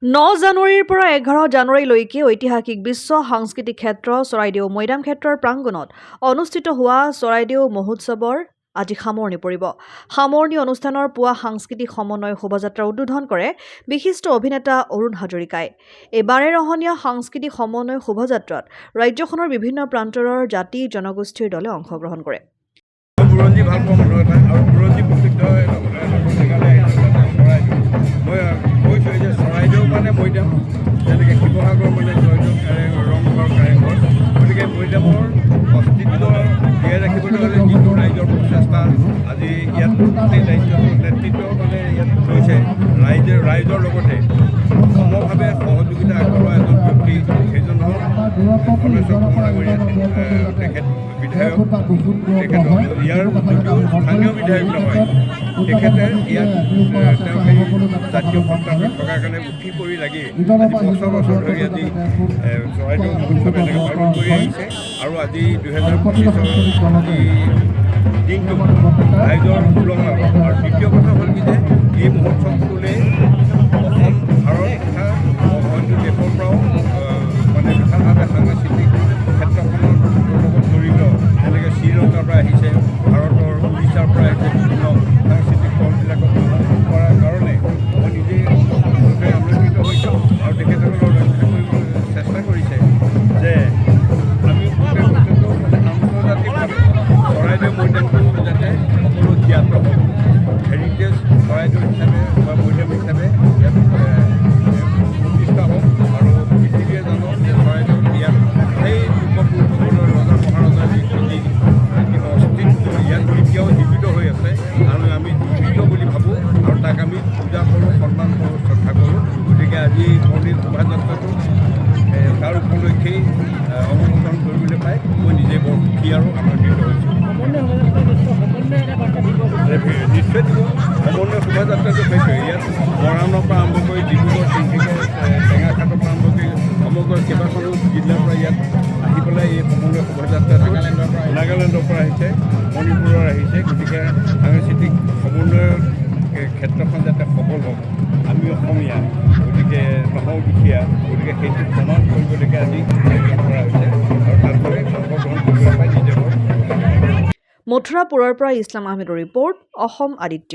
9 জানুৱাৰীৰ পৰা 11 জানুৱাৰীলৈকে ঐতিহাসিক বিশ্ব সাংস্কৃতিক ক্ষেত্ৰ চৰাইদেউ মৈদাম ক্ষেত্ৰৰ প্ৰাংগণত অনুষ্ঠিত হোৱা চৰাইদেউ মহোৎসৱৰ আজি সামৰণি পৰিব। সামৰণি অনুষ্ঠানৰ পুৱা সাংস্কৃতিক সমন্বয় শোভাযাত্ৰা উদ্বোধন কৰে বিশিষ্ট অভিনেতা অৰুণ হাজৰিকাই। এই বাৰেৰহণীয়া সাংস্কৃতিক সমন্বয় শোভাযাত্ৰাত ৰাজ্যখনৰ বিভিন্ন প্ৰান্তৰ জাতি জনগোষ্ঠীৰ দলে অংশগ্ৰহণ কৰে। চৰাইদেউ মানে মৈদাম, যেনেকৈ শিৱসাগৰ মানে জয়দৌল ৰংঘৰ কাৰেংঘৰ, গতিকে মৈদামৰ অস্তিত্ব জীয়াই ৰাখিবলৈ হ'লে যিটো ৰাইজৰ প্ৰচেষ্টা আজি ইয়াত গোটেই দায়িত্ব নেতৃত্ব মানে ইয়াত লৈছে ৰাইজৰ লগতে সমভাৱে সহযোগিতা আগবঢ়োৱা এজন ব্যক্তি, সেইজন হ'ল ধৰ্মেশ্বৰ কুমাৰ আগৰীয়া। তেখেত বিধায়ক, তেখেত ইয়াৰ যদিও স্থানীয় বিধায়ক নহয়, তেখেতে ইয়াত তেওঁ সেই জাতীয় সত্তাত থকাৰ কাৰণে উঠি পৰি লাগি আজি বছৰ ধৰি আজি চৰাইদেউ মহোৎসৱ এনেকৈ পালন কৰি আহিছে। আৰু আজি 2025 আজি দিনটো ৰাইজৰ উলংঘা। আৰু দ্বিতীয় কথা হ'ল কি যে এই মহোৎসৱটোলৈ অসম, ভাৰত তথা অন্য দেশৰ পৰাও মানে বিশালভাৱে সাংস্কৃতিক ক্ষেত্ৰখনৰ লগত জড়িত, যেনেকৈ শ্ৰীলংকাৰ পৰা আহিছে, ভাৰতৰ উৰিষ্যাৰ পৰা আহিছে, বিভিন্ন সাংস্কৃতিক দলবিলাকক ভ্ৰমণ কৰাৰ কাৰণে মই নিজেই আমন্ত্ৰিত হৈছোঁ। আৰু তেখেতসকলৰ ৰক্ষা কৰিবলৈ চেষ্টা কৰিছে যে আমি গোটেই বস্তুটো মানে আন্তৰ্জাতিকভাৱে চৰাইদেউ মৈদামটো যাতে সকলো জ্ঞাত হওক, হেৰিটেজ চৰাইদেউ হিচাপে বা মৈদাম হিচাপে ইয়াত প্ৰতিষ্ঠা হওক আৰু পৃথিৱীয়ে জানক যে চৰাইদেউ ইয়াত সেই পূৰ্বপুৰুষসকলৰ ৰজা মহাৰজাৰ যি অস্তিত্ব ইয়াত এতিয়াও জীৱিত হৈ আছে আৰু আমি জীৱিত বুলি ভাবোঁ আৰু তাক আমি পূজা কৰোঁ, সন্মান কৰোঁ, শ্ৰদ্ধা কৰোঁ। গতিকে আজি মন্দিৰ শোভাযাত্ৰাটো তাৰ উপলক্ষেই অনুমোদন কৰিবলৈ পাই মই নিজে বৰ সুখী আৰু আনন্দিত হৈছোঁ। নিশ্চয় দিব। সমন্বয় শোভাযাত্ৰাটো হৈছে ইয়াত মৰাণৰ পৰা আৰম্ভ কৰি ডিব্ৰুগড়, তিনিচুকীয়া, টেঙাখাটৰ পৰা আৰম্ভ কৰি সমগ্ৰ কেইবাখনো জিলাৰ পৰা ইয়াত আহি পেলাই এই সমন্বয় শোভাযাত্ৰাটো নাগালেণ্ডৰ পৰা আহিছে, মণিপুৰৰ আহিছে। গতিকে সাংস্কৃতিক সমন্বয়ৰ ক্ষেত্ৰখন যাতে সফল হওক, আমি অসমীয়া, গতিকে নহওঁ দুখীয়া, গতিকে সেইটো প্ৰমাণ কৰিবলৈকে আজি আয়োজন কৰা হৈছে আৰু তাত অংশগ্ৰহণ কৰিবলৈ পাই নিজে বৰ মথুৰাপুৰৰ পৰা ইছলাম আহমেদৰ ৰিপৰ্ট, অসম আদিত্য।